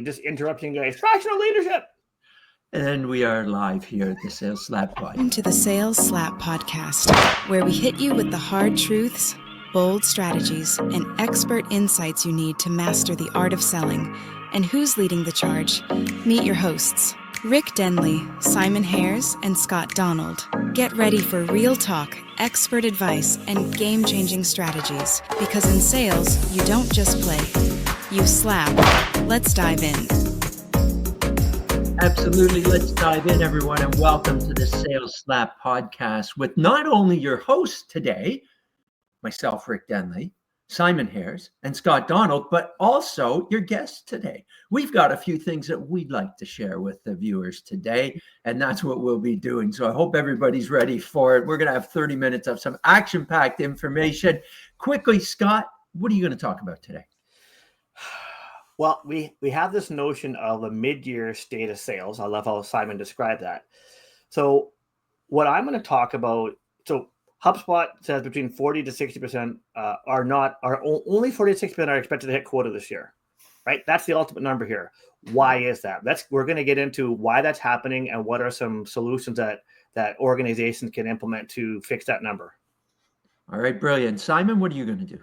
just interrupting you guys. Fractional leadership. And we are live here at the Sales Slap Podcast. Welcome to the Sales Slap Podcast, where we hit you with the hard truths, bold strategies, and expert insights you need to master the art of selling. And who's leading the charge? Meet your hosts, Rick Denley, Simon Hares, and Scott Donald. Get ready for real talk, expert advice, and game-changing strategies. Because in sales, you don't just play, you slap. Let's dive in. Absolutely. Let's dive in, everyone, and welcome to the Sales Slap Podcast with not only your host today, myself, Rick Denley, Simon Hares, and Scott Donald, but also your guests today. We've got a few things that we'd like to share with the viewers today, and that's what we'll be doing. So I hope everybody's ready for it. We're going to have 30 minutes of some action-packed information. Quickly, Scott, what are you going to talk about today? Well, we have this notion of a mid-year state of sales. I love how Simon described that. So what I'm going to talk about, so HubSpot says between 40 to 60% only 40 to 60% are expected to hit quota this year, right? That's the ultimate number here. Why is that? We're going to get into why that's happening and what are some solutions that organizations can implement to fix that number. All right, brilliant. Simon, what are you going to do?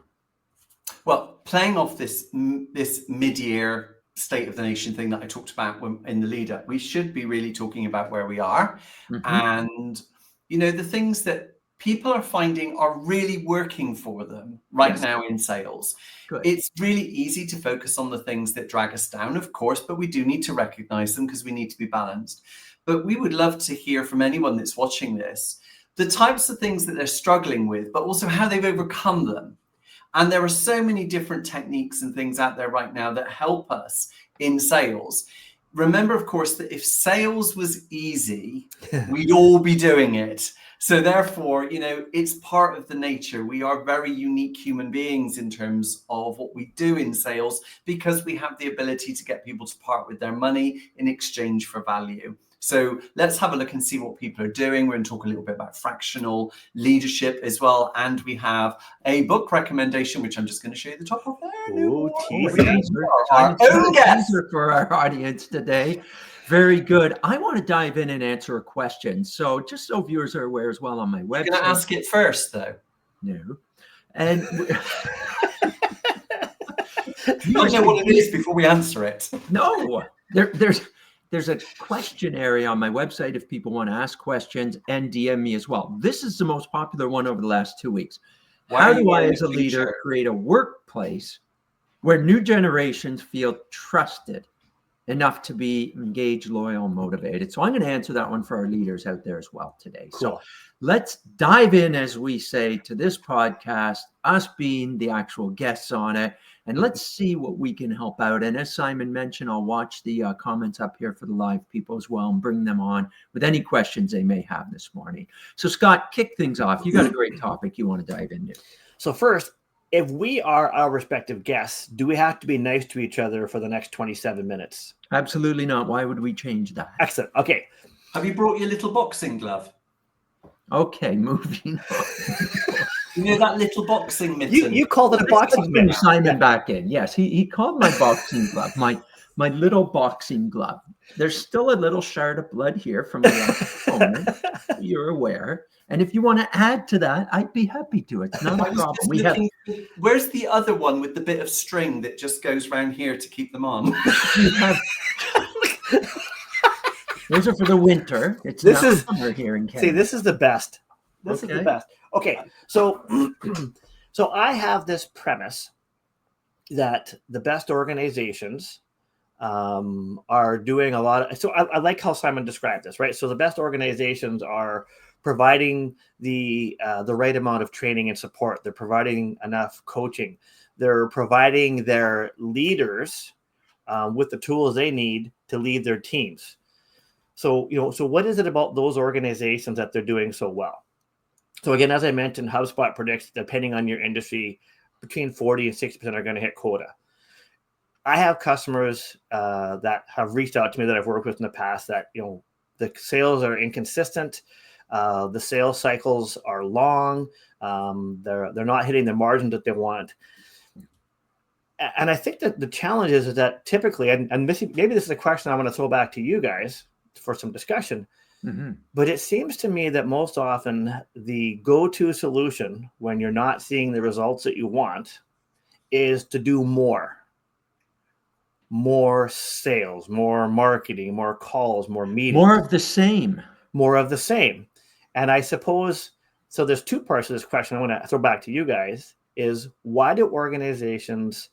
Well, playing off this mid-year state of the nation thing that I talked about in the lead-up, we should be really talking about where we are and, the things that people are finding are really working for them right now in sales. Good. It's really easy to focus on the things that drag us down, of course, but we do need to recognize them because we need to be balanced. But we would love to hear from anyone that's watching this, the types of things that they're struggling with, but also how they've overcome them. And there are so many different techniques and things out there right now that help us in sales. Remember, of course, that if sales was easy, we'd all be doing it. So therefore, it's part of the nature. We are very unique human beings in terms of what we do in sales because we have the ability to get people to part with their money in exchange for value. So let's have a look and see what people are doing. We're going to talk a little bit about fractional leadership as well. And we have a book recommendation, which I'm just going to show you the top of there. Our own guest for our audience today. Very good. I want to dive in and answer a question. So just so viewers are aware as well on my website. You're going to ask it first, though. No. And you don't know what it is before we answer it. No. There's a question area on my website if people want to ask questions and DM me as well. This is the most popular one over the last 2 weeks. How do I, as a leader, create a workplace where new generations feel trusted enough to be engaged, loyal, and motivated? So I'm going to answer that one for our leaders out there as well today. Cool. So let's dive in, as we say, to this podcast, us being the actual guests on it, and let's see what we can help out. And as Simon mentioned, I'll watch the comments up here for the live people as well and bring them on with any questions they may have this morning. So Scott, kick things off. You got a great topic you want to dive into. So first, if we are our respective guests, do we have to be nice to each other for the next 27 minutes? Absolutely not. Why would we change that? Excellent. Okay. Have you brought your little boxing glove? Okay, moving on. That little boxing mitten. You called it a boxing mitten. Simon back in. Yes, he called my boxing glove, my little boxing glove. There's still a little shard of blood here from my last opponent. You're aware. And if you want to add to that, I'd be happy to. It's not a problem. Where's the other one with the bit of string that just goes around here to keep them on? Those are for the winter. This is summer here in Canada. See, this is the best. This is the best. Okay, so I have this premise that the best organizations are doing a lot of. So I like how Simon described this, right? So the best organizations are providing the right amount of training and support. They're providing enough coaching. They're providing their leaders with the tools they need to lead their teams. So what is it about those organizations that they're doing so well? So again, as I mentioned, HubSpot predicts, depending on your industry, between 40 and 60% are going to hit quota. I have customers that have reached out to me that I've worked with in the past that, the sales are inconsistent. The sales cycles are long. They're not hitting the margin that they want. And I think that the challenge is that typically, and maybe this is a question I want to throw back to you guys for some discussion, but it seems to me that most often the go-to solution when you're not seeing the results that you want is to do more sales, more marketing, more calls, more meetings. More of the same. More of the same. And I suppose, so there's two parts of this question I want to throw back to you guys, is why do organizations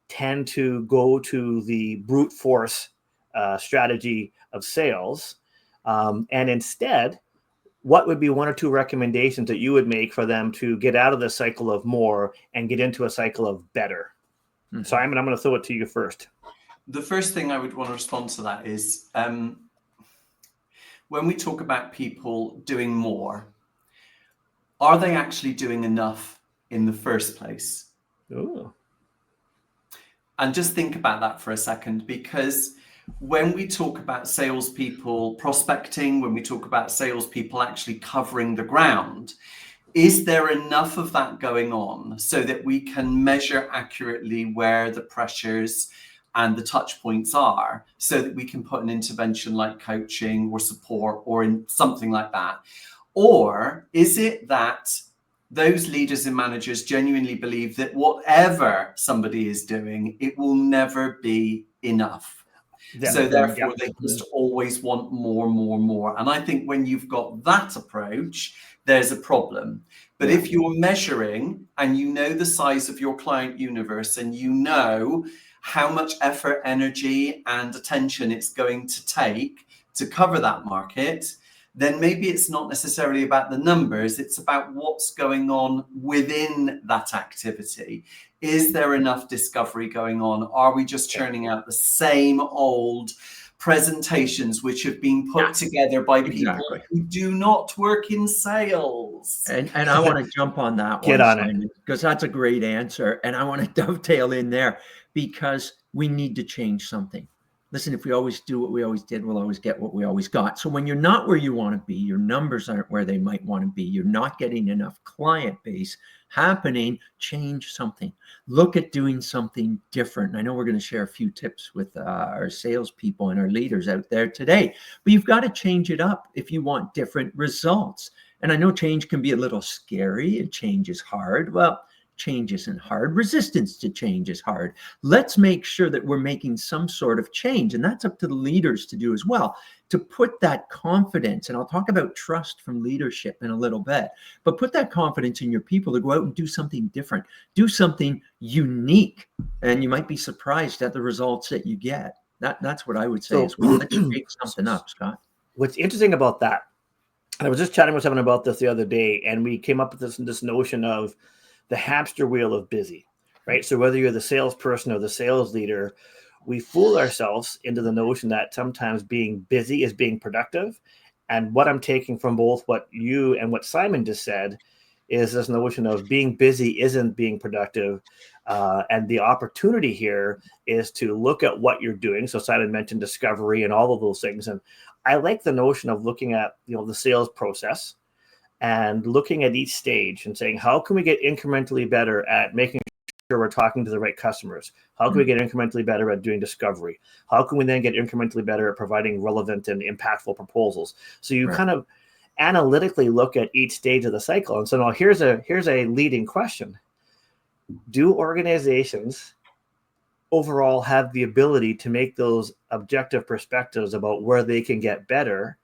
tend to go to the brute force strategy of sales? And instead, what would be one or two recommendations that you would make for them to get out of the cycle of more and get into a cycle of better? Simon, I'm going to throw it to you first. The first thing I would want to respond to that is when we talk about people doing more, are they actually doing enough in the first place? Ooh. And just think about that for a second, because when we talk about salespeople prospecting, when we talk about salespeople actually covering the ground, is there enough of that going on so that we can measure accurately where the pressures and the touch points are, so that we can put an intervention like coaching or support or in something like that? Or is it that those leaders and managers genuinely believe that whatever somebody is doing, it will never be enough? So therefore, they just always want more. And I think when you've got that approach, there's a problem. But if you're measuring and you know the size of your client universe and you know how much effort, energy, and attention it's going to take to cover that market, then maybe it's not necessarily about the numbers, it's about what's going on within that activity. Is there enough discovery going on? Are we just churning out the same old presentations which have been put together by people who do not work in sales? And I want to jump on that one, Simon, because that's a great answer. And I want to dovetail in there because we need to change something. Listen, if we always do what we always did, we'll always get what we always got. So when you're not where you want to be, your numbers aren't where they might want to be, you're not getting enough client base happening, change something. Look at doing something different. And I know we're going to share a few tips with our salespeople and our leaders out there today, but you've got to change it up if you want different results. And I know change can be a little scary and change is hard. Well, change isn't hard. Resistance to change is hard. Let's make sure that we're making some sort of change. And that's up to the leaders to do as well, to put that confidence. And I'll talk about trust from leadership in a little bit, but put that confidence in your people to go out and do something different, do something unique. And you might be surprised at the results that you get. That's what I would say is, well, let's shake something up, Scott. What's interesting about that, and I was just chatting with someone about this the other day, and we came up with this notion of the hamster wheel of busy, right? So whether you're the salesperson or the sales leader, we fool ourselves into the notion that sometimes being busy is being productive. And what I'm taking from both what you and what Simon just said is this notion of being busy isn't being productive. And the opportunity here is to look at what you're doing. So Simon mentioned discovery and all of those things. And I like the notion of looking at, the sales process and looking at each stage and saying, how can we get incrementally better at making sure we're talking to the right customers? How can we get incrementally better at doing discovery? How can we then get incrementally better at providing relevant and impactful proposals? So you kind of analytically look at each stage of the cycle. And so now here's a leading question. Do organizations overall have the ability to make those objective perspectives about where they can get better?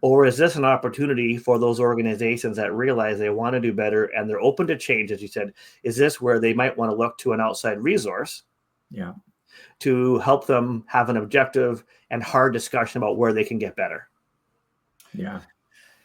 Or is this an opportunity for those organizations that realize they want to do better and they're open to change, as you said? Is this where they might want to look to an outside resource to help them have an objective and hard discussion about where they can get better? Yeah.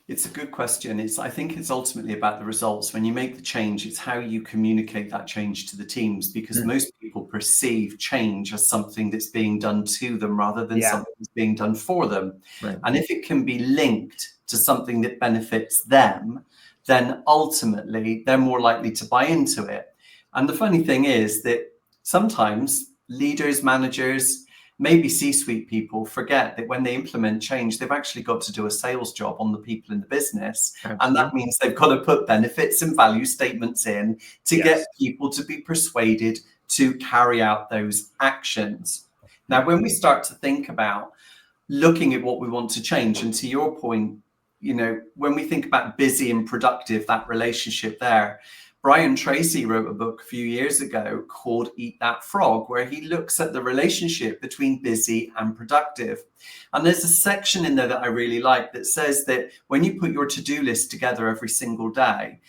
It's a good question. I think it's ultimately about the results. When you make the change, it's how you communicate that change to the teams, because most people perceive change as something that's being done to them rather than something that's being done for them. Right. And if it can be linked to something that benefits them, then ultimately they're more likely to buy into it. And the funny thing is that sometimes leaders, managers, maybe C-suite people forget that when they implement change, they've actually got to do a sales job on the people in the business. Absolutely. And that means they've got to put benefits and value statements in to get people to be persuaded to carry out those actions. Now, when we start to think about looking at what we want to change, and to your point, you know, when we think about busy and productive, that relationship there, Brian Tracy wrote a book a few years ago called Eat That Frog, where he looks at the relationship between busy and productive. And there's a section in there that I really like that says that when you put your to-do list together every single day,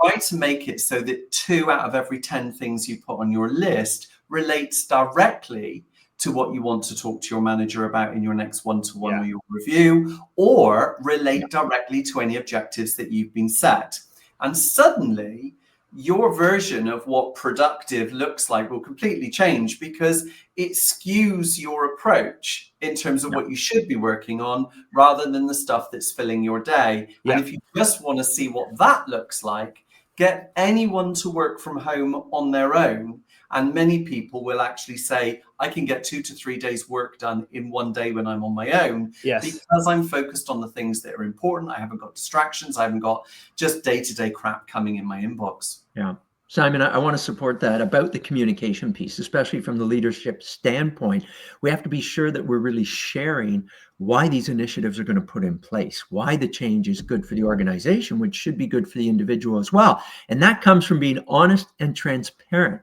try to make it so that 2 out of every 10 things you put on your list relates directly to what you want to talk to your manager about in your next one-to-one or your review, or relate directly to any objectives that you've been set. And suddenly your version of what productive looks like will completely change, because it skews your approach in terms of what you should be working on rather than the stuff that's filling your day. And if you just want to see what that looks like, get anyone to work from home on their own. And many people will actually say, I can get 2 to 3 days work done in one day when I'm on my own, because I'm focused on the things that are important. I haven't got distractions. I haven't got just day-to-day crap coming in my inbox. Yeah. Simon, I want to support that about the communication piece, especially from the leadership standpoint. We have to be sure that we're really sharing why these initiatives are going to put in place, why the change is good for the organization, which should be good for the individual as well. And that comes from being honest and transparent,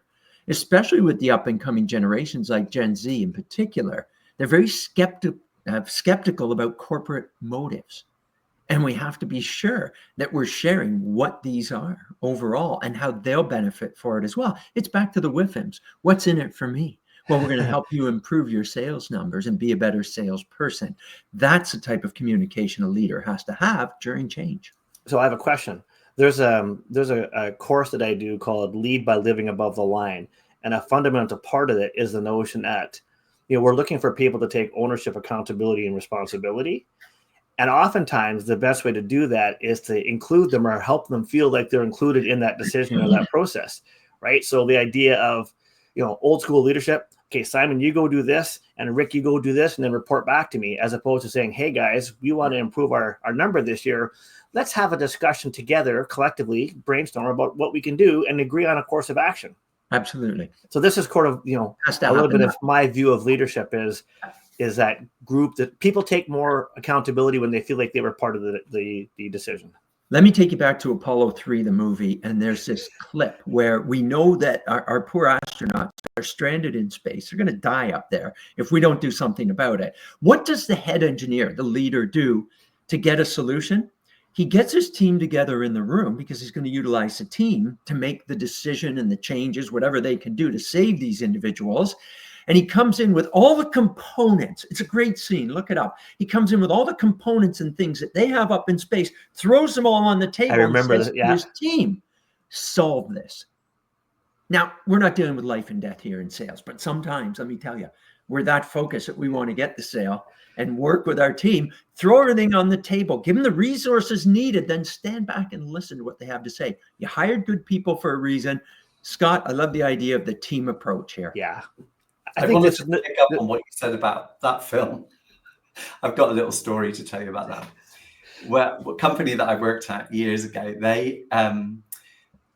especially with the up and coming generations like Gen Z in particular. They're very skeptical about corporate motives. And we have to be sure that we're sharing what these are overall and how they'll benefit for it as well. It's back to the WIFMs. What's in it for me? Well, we're going to help you improve your sales numbers and be a better salesperson. That's the type of communication a leader has to have during change. So I have a question. There's a course that I do called Lead by Living Above the Line. And a fundamental part of it is the notion that, you know, we're looking for people to take ownership, accountability, and responsibility. And oftentimes the best way to do that is to include them or help them feel like they're included in that decision or that process, right? So the idea of, you know, old school leadership, okay, Simon, you go do this, and Rick, you go do this, and then report back to me, as opposed to saying, hey guys, we want to improve our number this year. Let's have a discussion together, collectively brainstorm about what we can do and agree on a course of action. Absolutely. So this is sort of, you know, a little bit of my view of leadership is that group that people take more accountability when they feel like they were part of the decision. Let me take you back to Apollo 3, the movie. And there's this clip where we know that our poor astronauts are stranded in space. They're going to die up there if we don't do something about it. What does the head engineer, the leader, do to get a solution? He gets his team together in the room, because he's going to utilize the team to make the decision and the changes, whatever they can do to save these individuals. And he comes in with all the components. It's a great scene. Look it up. He comes in with all the components and things that they have up in space, throws them all on the table. I remember and says to his team, solve this. Now, we're not dealing with life and death here in sales, but sometimes, let me tell you, we're that focused that we want to get the sale and work with our team, throw everything on the table, give them the resources needed, then stand back and listen to what they have to say. You hired good people for a reason. Scott, I love the idea of the team approach here. Yeah. I think wanted to pick up on what you said about that film. I've got a little story to tell you about that. Well, a company that I worked at years ago, they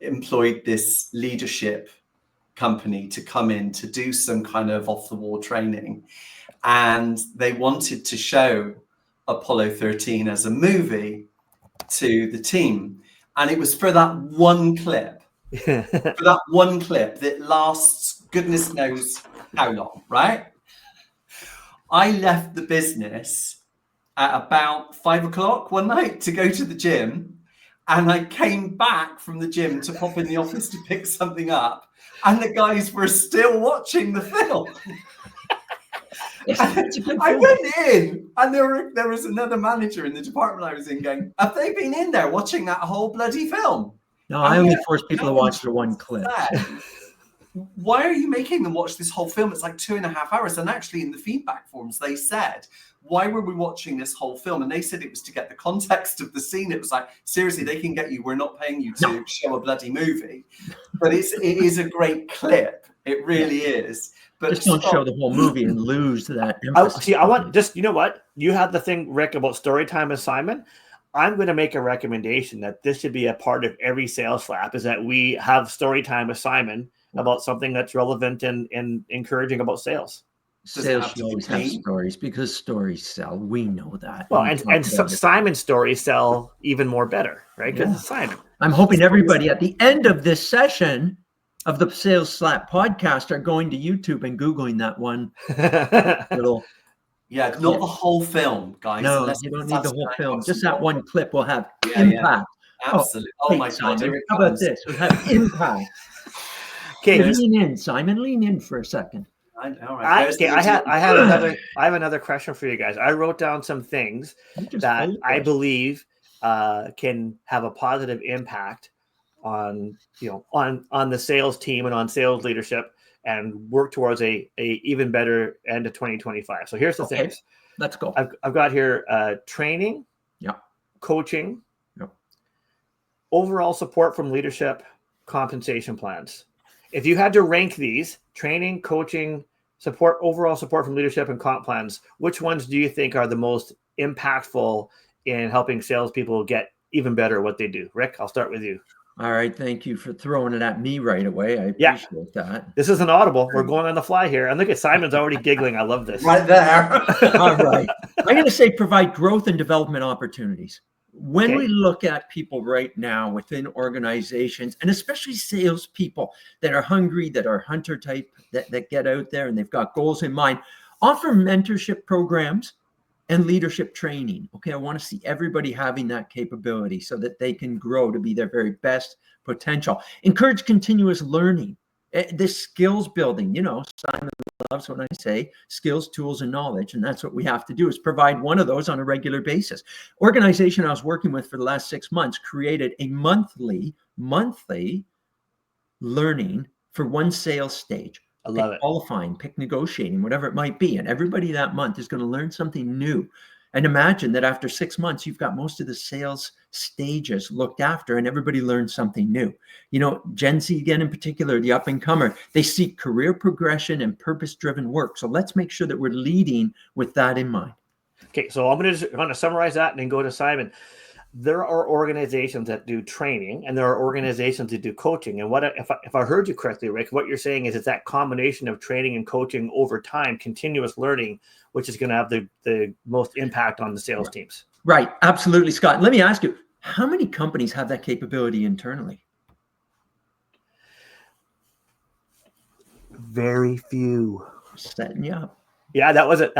employed this leadership company to come in to do some kind of off-the-wall training. And they wanted to show Apollo 13 as a movie to the team. And it was for that one clip, that lasts goodness knows how long, right? I left the business at about 5 o'clock one night to go to the gym. And I came back from the gym to pop in the office to pick something up. And the guys were still watching the film. I went in, and there was another manager in the department I was in going, have they been in there watching that whole bloody film? No, I only force people to watch the one clip. Why are you making them watch this whole film? It's like 2.5 hours. And actually in the feedback forms, they said, why were we watching this whole film? And they said it was to get the context of the scene. It was like, seriously, they can get you. We're not paying you to show a bloody movie. But it is a great clip. It really is. But just don't show the whole movie and lose that emphasis. I want just, you know what? You had the thing, Rick, about story time with Simon. I'm going to make a recommendation that this should be a part of every sales flap, is that we have story time with Simon about something that's relevant and encouraging about sales. Sales should always have stories because stories sell. We know that. Well, and Simon's stories sell even more better, right? Because it's Simon. I'm hoping everybody at the end of this session of the Sales Slap podcast are going to YouTube and Googling that one little. Yeah, not the whole film, guys. No, you don't need the whole film. Just that one clip will have impact. Absolutely. Oh my God. Simon, how about this? We'll have impact. Okay, lean in, Simon. Lean in for a second. I know, right? I have another question for you guys. I wrote down some things that I believe can have a positive impact on the sales team and on sales leadership, and work towards a even better end of 2025. So here's the things. Let's go. I've got here training, coaching, overall support from leadership, compensation plans. If you had to rank these, training, coaching, support, overall support from leadership, and comp plans, which ones do you think are the most impactful in helping salespeople get even better at what they do? Rick, I'll start with you. All right. Thank you for throwing it at me right away. I appreciate that. This is an audible. We're going on the fly here. And look at Simon's already giggling. I love this. Right there. All right. I'm going to say provide growth and development opportunities. When we look at people right now within organizations, and especially salespeople that are hungry, that are hunter type, that get out there and they've got goals in mind, offer mentorship programs and leadership training. Okay, I want to see everybody having that capability so that they can grow to be their very best potential. Encourage continuous learning. This skills building, Simon loves when I say skills, tools, and knowledge. And that's what we have to do, is provide one of those on a regular basis. Organization I was working with for the last 6 months created a monthly learning for one sales stage. I love it. Qualifying, pick negotiating, whatever it might be. And everybody that month is going to learn something new. And imagine that after 6 months, you've got most of the sales stages looked after and everybody learns something new. Gen Z, again, in particular, the up and comer, they seek career progression and purpose-driven work. So let's make sure that we're leading with that in mind. Okay, so I'm going to summarize that and then go to Simon. There are organizations that do training and there are organizations that do coaching. And if I heard you correctly, Rick, what you're saying is it's that combination of training and coaching over time, continuous learning, which is going to have the most impact on the sales teams. Right. Absolutely, Scott. Let me ask you, how many companies have that capability internally? Very few. Setting you up. Yeah, that was it.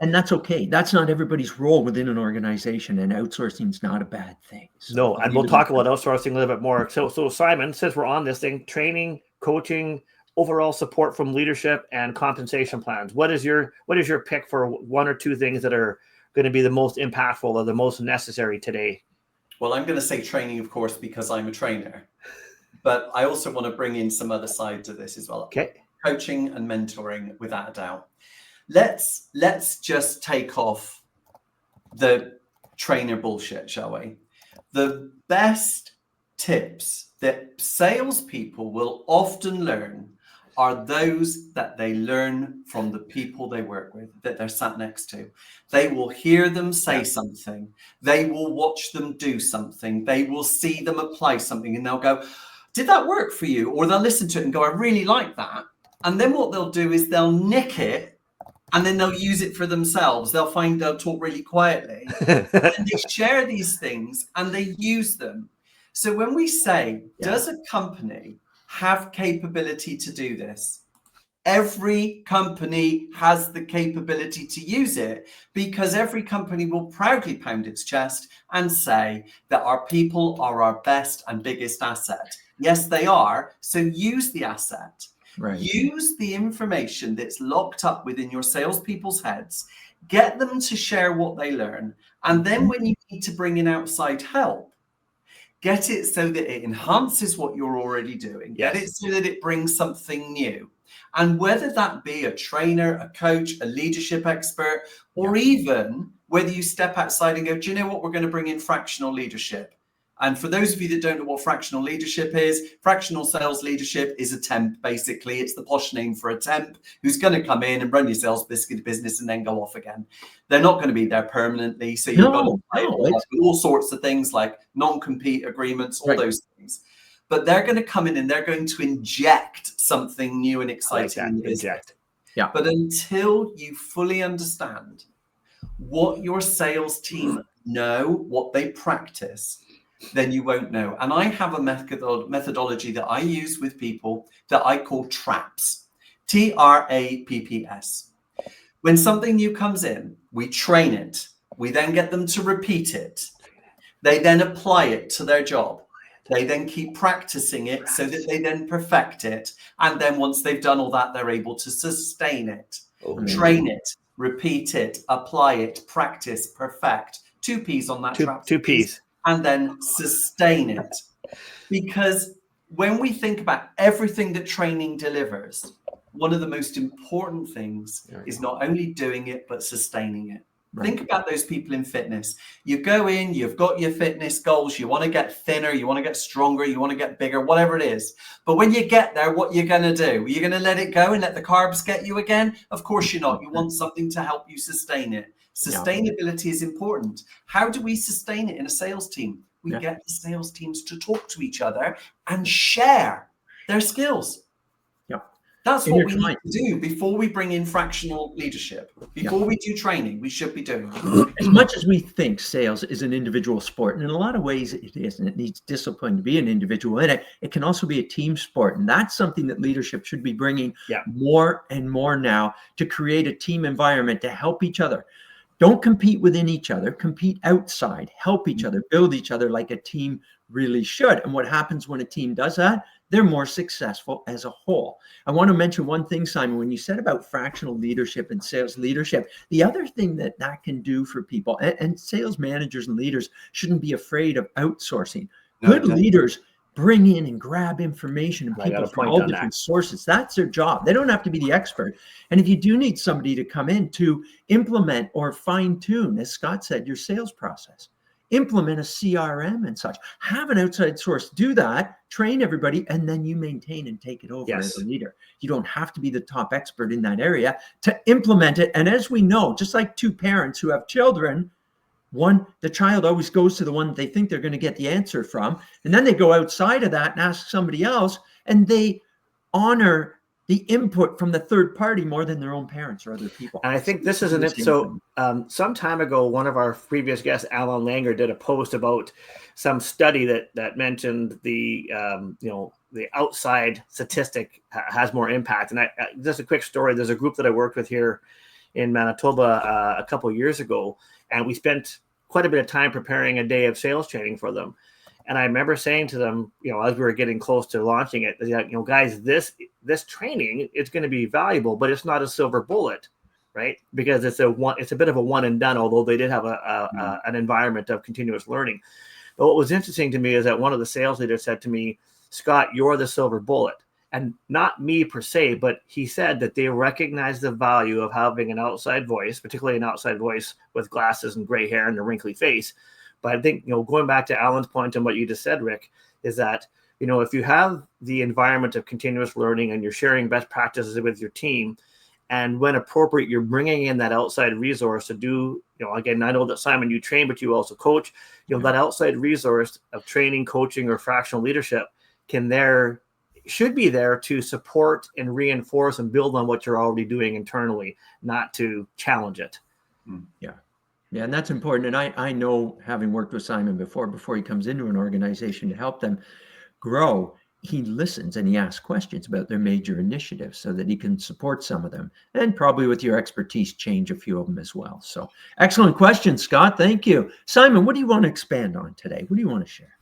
And that's okay. That's not everybody's role within an organization, and outsourcing is not a bad thing. So no, and we'll talk about outsourcing a little bit more. So Simon, since we're on this thing, training, coaching, overall support from leadership, and compensation plans. What is your pick for one or two things that are going to be the most impactful or the most necessary today? Well, I'm going to say training, of course, because I'm a trainer. But I also want to bring in some other sides of this as well. Okay. Coaching and mentoring, without a doubt. Let's just take off the trainer bullshit, shall we? The best tips that salespeople will often learn are those that they learn from the people they work with, that they're sat next to. They will hear them say something. They will watch them do something. They will see them apply something and they'll go, did that work for you? Or they'll listen to it and go, I really like that. And then what they'll do is they'll nick it and then they'll use it for themselves. They'll talk really quietly. And they share these things and they use them. So when we say, does a company have capability to do this? Every company has the capability to use it, because every company will proudly pound its chest and say that our people are our best and biggest asset. Yes, they are. So use the asset. Right. Use the information that's locked up within your salespeople's heads. Get them to share what they learn. And then when you need to bring in outside help, get it so that it enhances what you're already doing. Get it so that it brings something new. And whether that be a trainer, a coach, a leadership expert, or even whether you step outside and go, do you know what? We're going to bring in fractional leadership. And for those of you that don't know what fractional leadership is, fractional sales leadership is a temp, basically. It's the posh name for a temp who's going to come in and run your sales business and then go off again. They're not going to be there permanently. So you've got to all sorts of things like non-compete agreements, all those things. but they're going to come in and they're going to inject something new and exciting in the business. Inject. Yeah. But until you fully understand what your sales team know, what they practice, then you won't know. And I have a methodology that I use with people that I call TRAPS. TRAPPS. When something new comes in, we train it. We then get them to repeat it. They then apply it to their job. They then keep practicing it so that they then perfect it. And then once they've done all that, they're able to sustain it, train it, repeat it, apply it, practice, perfect. 2 P's on that. Two P's. And then sustain it. Because when we think about everything that training delivers, one of the most important things is not only doing it, but sustaining it. Right. Think about those people in fitness. You go in, you've got your fitness goals. You want to get thinner, you want to get stronger, you want to get bigger, whatever it is. But when you get there, what you're going to do? Are you going to let it go and let the carbs get you again? Of course you're not. You want something to help you sustain it. Sustainability is important. How do we sustain it in a sales team? We get the sales teams to talk to each other and share their skills. That's what we need to do before we bring in fractional leadership. Before we do training, we should be doing it. As much as we think sales is an individual sport, and in a lot of ways it is, and it needs discipline to be an individual in it, it can also be a team sport. And that's something that leadership should be bringing more and more now, to create a team environment to help each other. Don't compete within each other, compete outside, help each other, build each other like a team really should. And what happens when a team does that? They're more successful as a whole. I want to mention one thing, Simon, when you said about fractional leadership and sales leadership, the other thing that can do for people, and sales managers and leaders shouldn't be afraid of outsourcing. Good leaders bring in and grab information and people from all different sources. That's their job. They don't have to be the expert. And if you do need somebody to come in to implement or fine tune, as Scott said, your sales process, implement a CRM and such, have an outside source, do that, train everybody, and then you maintain and take it over as a leader. You don't have to be the top expert in that area to implement it. And as we know, just like two parents who have children, the child always goes to the one they think they're going to get the answer from. And then they go outside of that and ask somebody else, and they honor the input from the third party more than their own parents or other people. And I think this is some time ago, one of our previous guests, Alan Langer, did a post about some study that mentioned the outside statistic has more impact. And just a quick story. There's a group that I worked with here in Manitoba a couple of years ago, and we spent quite a bit of time preparing a day of sales training for them. And I remember saying to them, as we were getting close to launching it, guys, this training is going to be valuable, but it's not a silver bullet, right? Because it's a bit of a one and done, although they did have an environment of continuous learning. But what was interesting to me is that one of the sales leaders said to me, Scott, you're the silver bullet. And not me per se, but he said that they recognize the value of having an outside voice, particularly an outside voice with glasses and gray hair and a wrinkly face. But I think, going back to Alan's point and what you just said, Rick, is that, if you have the environment of continuous learning and you're sharing best practices with your team, and when appropriate, you're bringing in that outside resource to do, again, I know that Simon, you train, but you also coach, that outside resource of training, coaching, or fractional leadership should be there to support and reinforce and build on what you're already doing internally, not to challenge it. Yeah, and that's important. And I know, having worked with Simon before he comes into an organization to help them grow, he listens and he asks questions about their major initiatives so that he can support some of them, and probably with your expertise, change a few of them as well. So excellent question, Scott. Thank you. Simon, what do you want to expand on today? What do you want to share?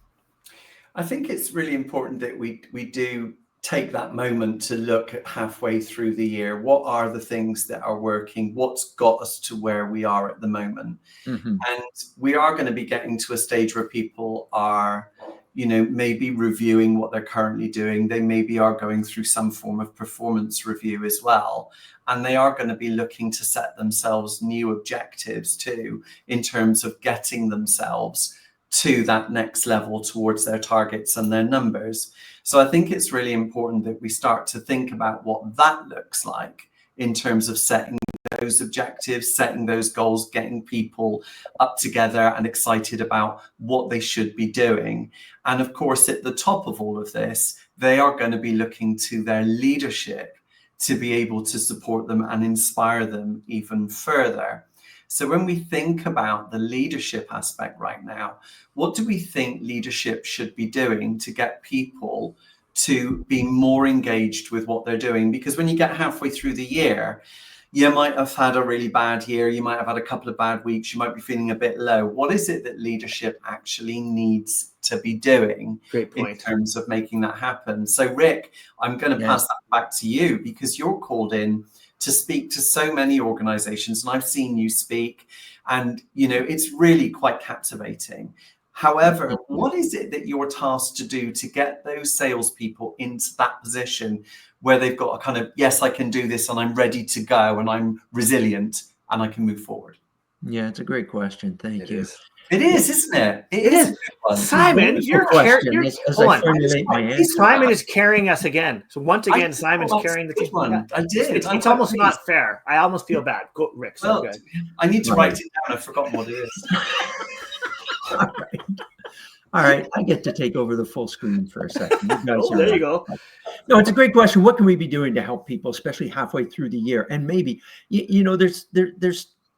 I think it's really important that we do take that moment to look at halfway through the year. What are the things that are working? What's got us to where we are at the moment? And we are going to be getting to a stage where people are, maybe reviewing what they're currently doing. They maybe are going through some form of performance review as well. And they are going to be looking to set themselves new objectives too, in terms of getting themselves to that next level towards their targets and their numbers. So I think it's really important that we start to think about what that looks like in terms of setting those objectives, setting those goals, getting people up together and excited about what they should be doing. And of course, at the top of all of this, they are going to be looking to their leadership to be able to support them and inspire them even further. So when we think about the leadership aspect right now, what do we think leadership should be doing to get people to be more engaged with what they're doing? Because when you get halfway through the year, you might have had a really bad year, you might have had a couple of bad weeks, you might be feeling a bit low. What is it that leadership actually needs to be doing in terms of making that happen? So Rick, I'm going to pass that back to you, because you're called in to speak to so many organizations, and I've seen you speak, and it's really quite captivating. However, what is it that you're tasked to do to get those salespeople into that position where they've got a kind of, yes, I can do this and I'm ready to go and I'm resilient and I can move forward? Yeah, it's a great question. Thank you. It is, isn't it? It is. Simon, Simon is carrying us again. So once again, Simon's carrying the one. I did. It's almost not fair. I almost feel bad. Go, Rick. So good. I need to write it down. I've forgotten what it is. All right. I get to take over the full screen for a second. There you go. No, it's a great question. What can we be doing to help people, especially halfway through the year? And maybe, there's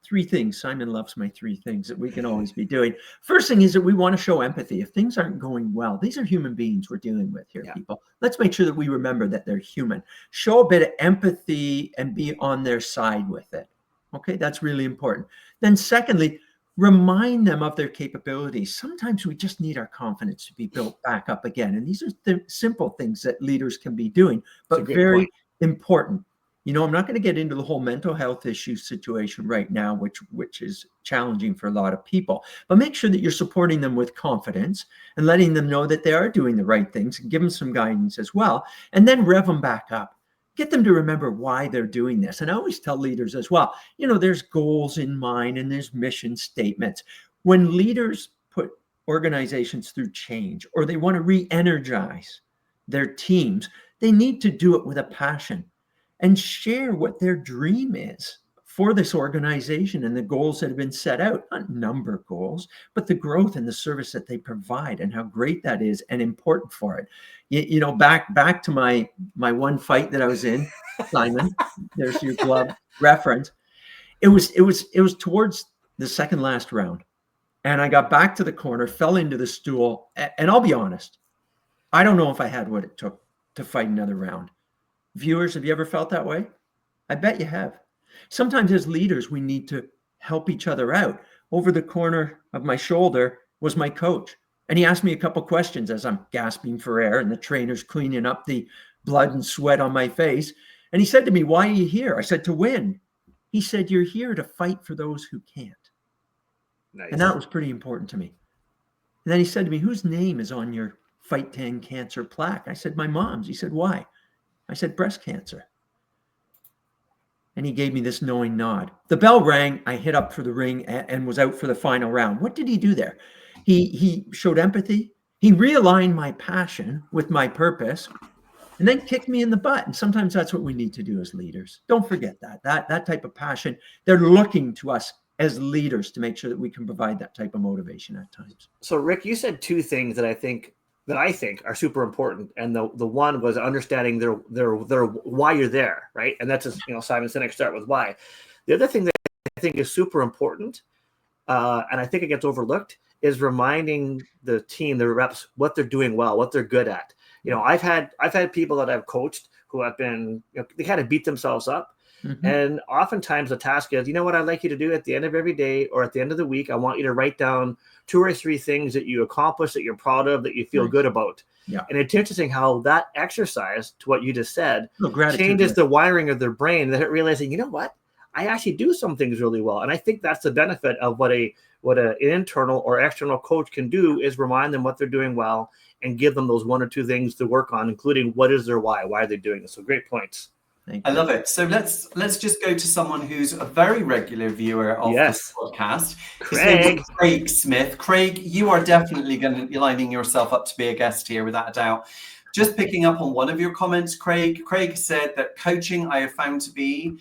three things. Simon loves my three things that we can always be doing. First thing is that we want to show empathy. If things aren't going well, these are human beings we're dealing with here, people. Let's make sure that we remember that they're human. Show a bit of empathy and be on their side with it. Okay, that's really important. Then secondly, remind them of their capabilities. Sometimes we just need our confidence to be built back up again. And these are simple things that leaders can be doing, but very important. I'm not going to get into the whole mental health issue situation right now, which is challenging for a lot of people, but make sure that you're supporting them with confidence and letting them know that they are doing the right things, and give them some guidance as well. And then rev them back up. Get them to remember why they're doing this. And I always tell leaders as well, there's goals in mind and there's mission statements. When leaders put organizations through change, or they want to re-energize their teams, they need to do it with a passion and share what their dream is for this organization and the goals that have been set out, not number goals, but the growth and the service that they provide and how great that is and important for it. Back to my one fight that I was in, Simon, there's your glove reference. It was towards the second last round. And I got back to the corner, fell into the stool. And I'll be honest, I don't know if I had what it took to fight another round. Viewers, have you ever felt that way? I bet you have. Sometimes as leaders, we need to help each other out. Over the corner of my shoulder was my coach. And he asked me a couple questions as I'm gasping for air and the trainer's cleaning up the blood and sweat on my face. And he said to me, "Why are you here?" I said, "To win." He said, "You're here to fight for those who can't." Nice. And that was pretty important to me. And then he said to me, "Whose name is on your Fight to End Cancer plaque?" I said, "My mom's." He said, "Why?" I said, "Breast cancer." And he gave me this knowing nod. The bell rang. I hit up for the ring and was out for the final round. What did he do there? He showed empathy. He realigned my passion with my purpose and then kicked me in the butt. And sometimes that's what we need to do as leaders. Don't forget that type of passion. They're looking to us as leaders to make sure that we can provide that type of motivation at times. So Rick, you said two things that I think are super important, and the one was understanding their why you're there, right? And that's just Simon Sinek, start with why. The other thing that I think is super important, and I think it gets overlooked, is reminding the team, the reps, what they're doing well, what they're good at. I've had people that I've coached who have been they kind of beat themselves up. Mm-hmm. And oftentimes the task is, what I'd like you to do at the end of every day or at the end of the week, I want you to write down 2 or 3 things that you accomplished, that you're proud of, that you feel good about. Yeah. And it's interesting how that exercise, to what you just said, changes the wiring of their brain. They're realizing, I actually do some things really well. And I think that's the benefit of what an internal or external coach can do, is remind them what they're doing well and give them those 1 or 2 things to work on, including what is their why are they doing this. So great points. I love it. So let's just go to someone who's a very regular viewer of this podcast. Craig Smith. Craig, you are definitely lining yourself up to be a guest here, without a doubt. Just picking up on one of your comments, Craig said that coaching I have found to be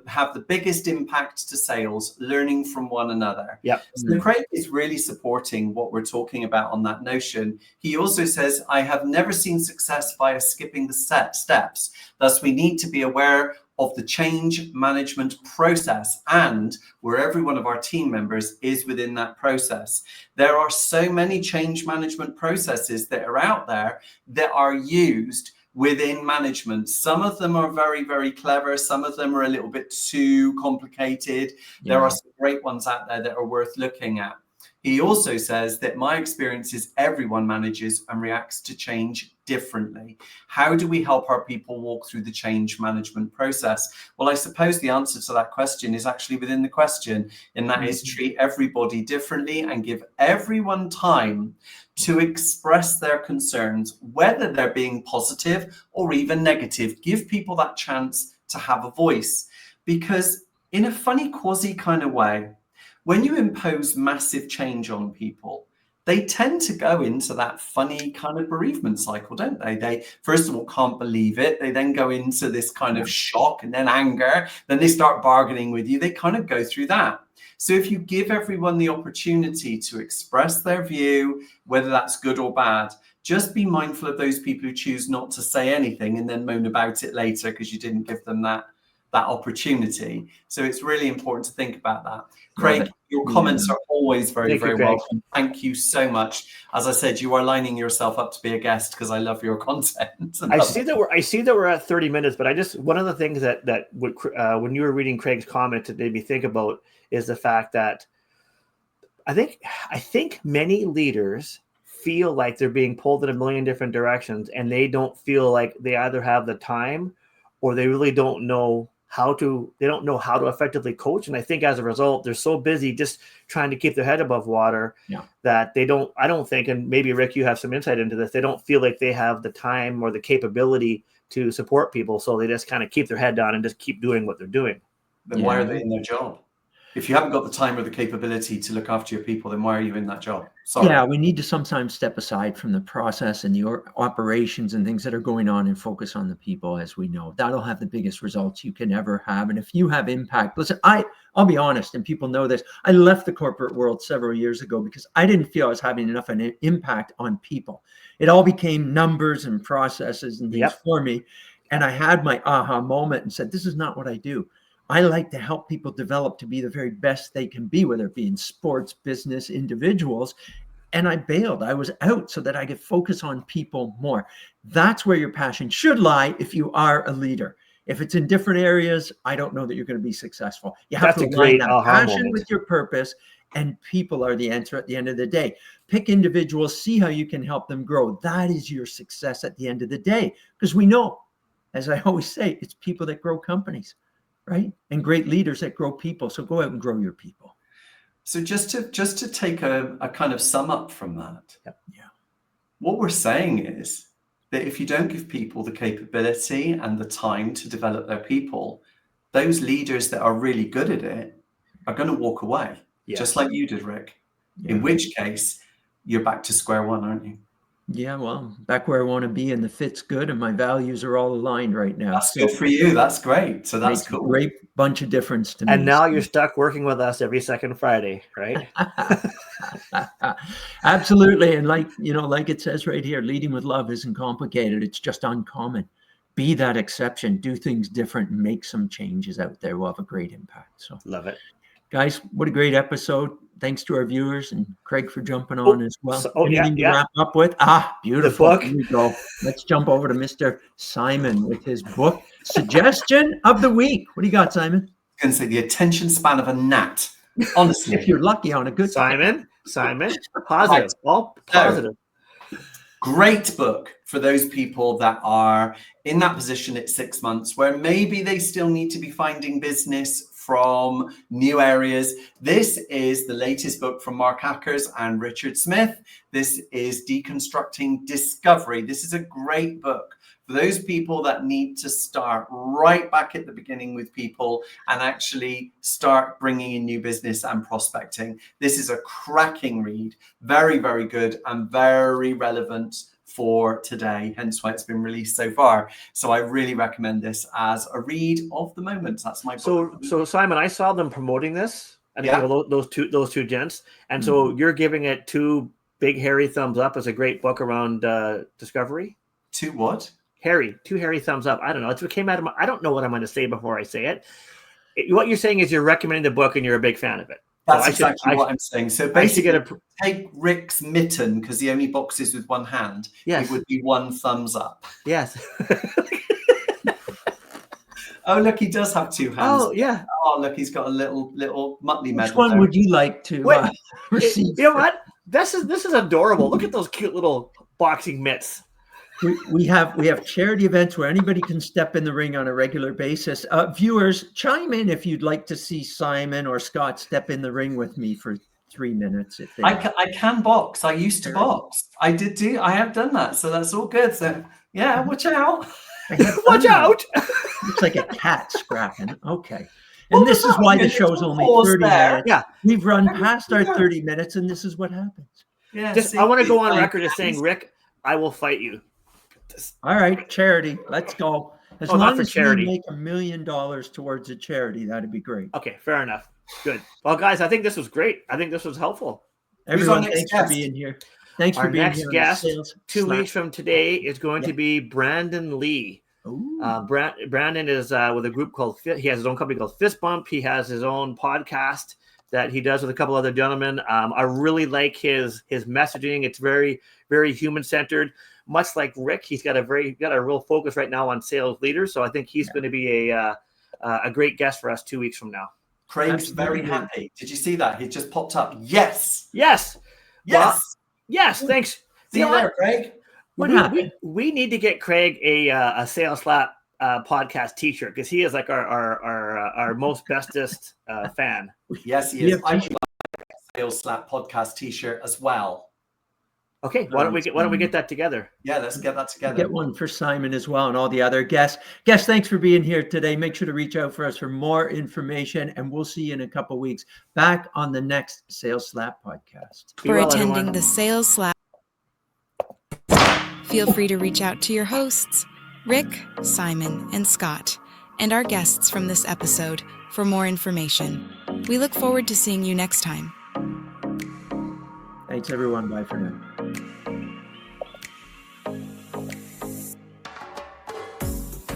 have the biggest impact to sales, learning from one another. Yep. So Craig is really supporting what we're talking about on that notion. He also says, I have never seen success via skipping the steps. Thus, we need to be aware of the change management process and where every one of our team members is within that process. There are so many change management processes that are out there that are used within management. Some of them are very, very clever. Some of them are a little bit too complicated. Yeah. There are some great ones out there that are worth looking at. He also says that my experience is everyone manages and reacts to change differently. How do we help our people walk through the change management process? Well, I suppose the answer to that question is actually within the question, and that is treat everybody differently and give everyone time to express their concerns, whether they're being positive or even negative. Give people that chance to have a voice, because in a funny quasi kind of way, when you impose massive change on people, they tend to go into that funny kind of bereavement cycle, don't they? They, first of all, can't believe it. They then go into this kind of shock and then anger. Then they start bargaining with you. They kind of go through that. So if you give everyone the opportunity to express their view, whether that's good or bad, just be mindful of those people who choose not to say anything and then moan about it later because you didn't give them that opportunity. So it's really important to think about that. Craig, your comments are always very, very welcome. Thank you so much. As I said, you are lining yourself up to be a guest because I love your content. I see that we're at 30 minutes, but one of the things that when you were reading Craig's comment, it made me think about is the fact that I think many leaders feel like they're being pulled in a million different directions, and they don't feel like they either have the time or they really don't know how to effectively coach. And I think as a result, they're so busy just trying to keep their head above water that I don't think, and maybe Rick, you have some insight into this, they don't feel like they have the time or the capability to support people. So they just kind of keep their head down and just keep doing what they're doing. Then why are they in their job? If you haven't got the time or the capability to look after your people, then why are you in that job? Sorry. Yeah, we need to sometimes step aside from the process and the operations and things that are going on and focus on the people, as we know. That'll have the biggest results you can ever have. And if you have impact, listen, I'll be honest, and people know this, I left the corporate world several years ago because I didn't feel I was having enough of an impact on people. It all became numbers and processes and things for me. And I had my aha moment and said, this is not what I do. I like to help people develop to be the very best they can be, whether it be in sports, business, individuals. And I bailed. I was out so that I could focus on people more. That's where your passion should lie if you are a leader. If it's in different areas, I don't know that you're going to be successful. You have to align that passion with your purpose, and people are the answer at the end of the day. Pick individuals, see how you can help them grow. That is your success at the end of the day. Because we know, as I always say, it's people that grow companies. Right? And great leaders that grow people. So go out and grow your people. So just to take a kind of sum up from that, what we're saying is that if you don't give people the capability and the time to develop their people, those leaders that are really good at it are going to walk away, just like you did, Rick. In which case, you're back to square one, aren't you? Yeah, well, back where I want to be, and the fit's good, and my values are all aligned right now. That's good for you. That's great. So that's cool. A great bunch of difference to me. And now you're stuck working with us every second Friday, right? Absolutely. And like it says right here, leading with love isn't complicated. It's just uncommon. Be that exception. Do things different. Make some changes out there. We'll have a great impact. So love it. Guys, what a great episode. Thanks to our viewers and Craig for jumping on as well. Anything to wrap up with? Beautiful. Here we go. Let's jump over to Mr. Simon with his book, Suggestion of the Week. What do you got, Simon? I was going to say the attention span of a gnat. Honestly. If you're lucky on a good Simon, positive. All positive. Great book for those people that are in that position at 6 months where maybe they still need to be finding business from new areas. This is the latest book from Mark Ackers and Richard Smith. This is Deconstructing Discovery. This is a great book for those people that need to start right back at the beginning with people and actually start bringing in new business and prospecting. This is a cracking read, very, very good and very relevant for today, hence why it's been released so far. So I really recommend this as a read of the moment. That's my book. So Simon, I saw them promoting this, and Yeah. those two gents, and so you're giving it 2 big hairy thumbs up as a great book around discovery. 2 what? 2 hairy thumbs up. I don't know. It's what came out of I don't know what I'm going to say before I say it. What you're saying is you're recommending the book and you're a big fan of it. That's exactly what I'm saying. So basically, take Rick's mitten, because he only boxes with one hand. Yes. It would be 1 thumbs up. Yes. Oh, look, he does have 2 hands. Oh, yeah. Oh, look, he's got a little Muttley medal. Which one would you like to receive? You know what? This is adorable. Look at those cute little boxing mitts. We have charity events where anybody can step in the ring on a regular basis. Viewers, chime in if you'd like to see Simon or Scott step in the ring with me for 3 minutes. If they I can box. I used to box. I have done that. So that's all good. So yeah, watch out. Watch out. Looks like a cat scrapping. Okay. And this is why the show's only 30 minutes. Yeah. We've run past our 30 minutes, and this is what happens. Yeah. I want to go on record as saying, Rick, I will fight you. All right, charity. Let's go. As long as we make $1 million towards a charity, that'd be great. Okay, fair enough. Good. Well, guys, I think this was great. I think this was helpful. Everyone, thanks for being here. Thanks for being here. Our next guest, 2 weeks from today, is going to be Brandon Lee. Brandon is with a group called Fit. He has his own company called Fist Bump. He has his own podcast that he does with a couple other gentlemen. I really like his messaging. It's very, very human centered. Much like Rick, he's got a real focus right now on sales leaders. So I think he's going to be a great guest for us 2 weeks from now. Craig's very happy. Did you see that? He just popped up. Yes. Yes. Yes. Well, yes. Thanks. See you later, Craig. We need to get Craig a Sales Slap podcast T-shirt, because he is like our most bestest fan. Yes, he is. I would like a Sales Slap podcast T-shirt as well. Okay, why don't we get that together? Yeah, let's get that together. Get one for Simon as well and all the other guests. Guests, thanks for being here today. Make sure to reach out for us for more information, and we'll see you in a couple of weeks back on the next Sales Slap podcast. For attending the Sales Slap, feel free to reach out to your hosts, Rick, Simon, and Scott, and our guests from this episode for more information. We look forward to seeing you next time. Thanks, everyone. Bye for now.